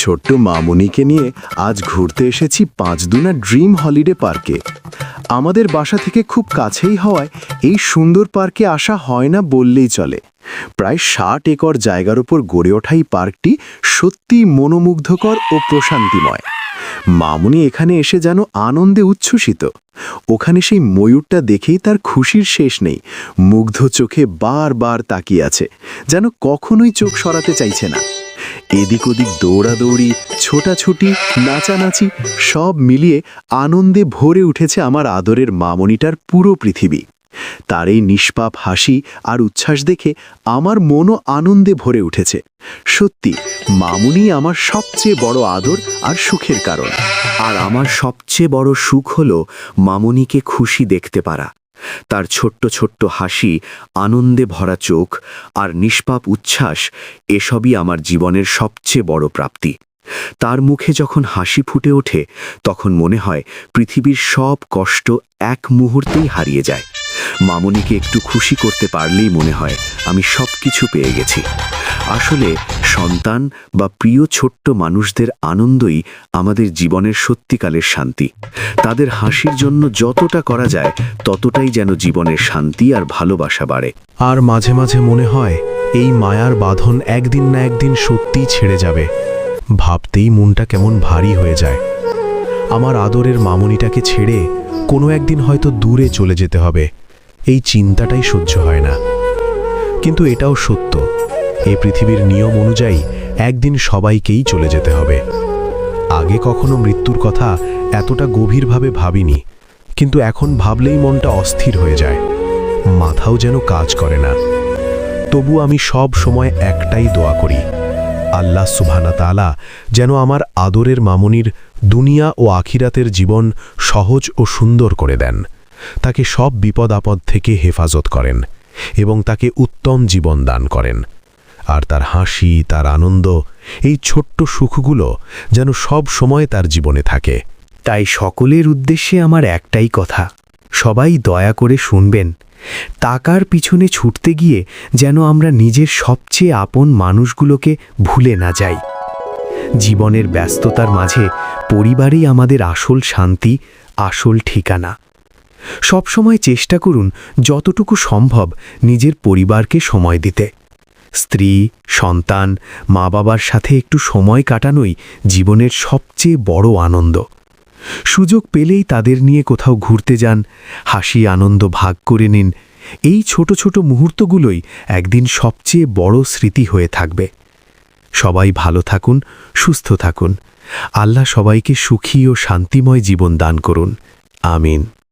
ছোট্ট মামুনিকে নিয়ে আজ ঘুরতে এসেছি 5 দুনা ড্রিম হলিডে পার্কে। আমাদের বাসা থেকে খুব কাছেই হওয়ায় এই সুন্দর পার্কে আসা হয় না বললেই চলে। প্রায় 60 একর জায়গার উপর গড়ে ওঠা এই পার্কটি সত্যিই মনোমুগ্ধকর ও প্রশান্তিময়। মামুনি এখানে এসে যেন আনন্দে উচ্ছ্বসিত। ওখানে সেই ময়ূরটা দেখেই তার খুশির শেষ নেই। মুগ্ধ চোখে বারবার তাকিয়ে আছে, যেন কখনোই চোখ সরাতে চাইছে না। এদিক ওদিক দৌড়াদৌড়ি, ছোটাছুটি, নাচানাচি সব মিলিয়ে আনন্দে ভরে উঠেছে আমার আদরের মামনিটার পুরো পৃথিবী। তার এই নিষ্পাপ হাসি আর উচ্ছ্বাস দেখে আমার মনও আনন্দে ভরে উঠেছে। সত্যি মামুনি আমার সবচেয়ে বড় আদর আর সুখের কারণ। আর আমার সবচেয়ে বড় সুখ হল মামুনিকে খুশি দেখতে পারা। তার ছোট্ট ছোট্ট হাসি, আনন্দে ভরা চোখ আর নিষ্পাপ উচ্ছ্বাস, এসবই আমার জীবনের সবচেয়ে বড় প্রাপ্তি। তার মুখে যখন হাসি ফুটে ওঠে তখন মনে হয় পৃথিবীর সব কষ্ট এক মুহূর্তেই হারিয়ে যায়। মামুনিকে একটু খুশি করতে পারলেই মনে হয় আমি সবকিছু পেয়ে গেছি। আসলে সন্তান বা প্রিয় ছোট্ট মানুষদের আনন্দই আমাদের জীবনের সত্যিকারের শান্তি। তাদের হাসির জন্য যতটা করা যায় ততটাই যেন জীবনের শান্তি আর ভালোবাসা বাড়ে। আর মাঝে মাঝে মনে হয় এই মায়ার বাঁধন একদিন না একদিন সত্যিই ছেড়ে যাবে। ভাবতেই মনটা কেমন ভারী হয়ে যায়। আমার আদরের মামুনিটাকে ছেড়ে কোনো একদিন হয়তো দূরে চলে যেতে হবে, এই চিন্তাটাই সহ্য হয় না। কিন্তু এটাও সত্য, এই পৃথিবীর নিয়ম অনুযায়ী একদিন সবাইকেই চলে যেতে হবে। আগে কখনো মৃত্যুর কথা এতটা গভীরভাবে ভাবিনি, কিন্তু এখন ভাবলেই মনটা অস্থির হয়ে যায়, মাথাও যেন কাজ করে না। তবু আমি সব সময় একটাই দোয়া করি, আল্লাহ সুবহানাহু তাআলা যেন আমার আদরের মামুনির দুনিয়া ও আখিরাতের জীবন সহজ ও সুন্দর করে দেন, তাকে সব বিপদ আপদ থেকে হেফাজত করেন এবং তাকে উত্তম জীবন দান করেন। আর তার হাসি, তার আনন্দ, এই ছোট্ট সুখগুলো যেন সব সময় তার জীবনে থাকে। তাই সকলের উদ্দেশ্যে আমার একটাই কথা, সবাই দয়া করে শুনবেন। টাকার পিছনে ছুটতে গিয়ে যেন আমরা নিজের সবচেয়ে আপন মানুষগুলোকে ভুলে না যাই। জীবনের ব্যস্ততার মাঝে পরিবারই আমাদের আসল শান্তি, আসল ঠিকানা। সবসময় চেষ্টা করুন যতটুকু সম্ভব নিজের পরিবারকে সময় দিতে। স্ত্রী, সন্তান, মা বাবার সাথে একটু সময় কাটানোই জীবনের সবচেয়ে বড় আনন্দ। সুযোগ পেলেই তাদের নিয়ে কোথাও ঘুরতে যান, হাসি আনন্দ ভাগ করে নিন। এই ছোট ছোট মুহূর্তগুলোই একদিন সবচেয়ে বড় স্মৃতি হয়ে থাকবে। সবাই ভালো থাকুন, সুস্থ থাকুন। আল্লাহ সবাইকে সুখী ও শান্তিময় জীবন দান করুন। আমিন।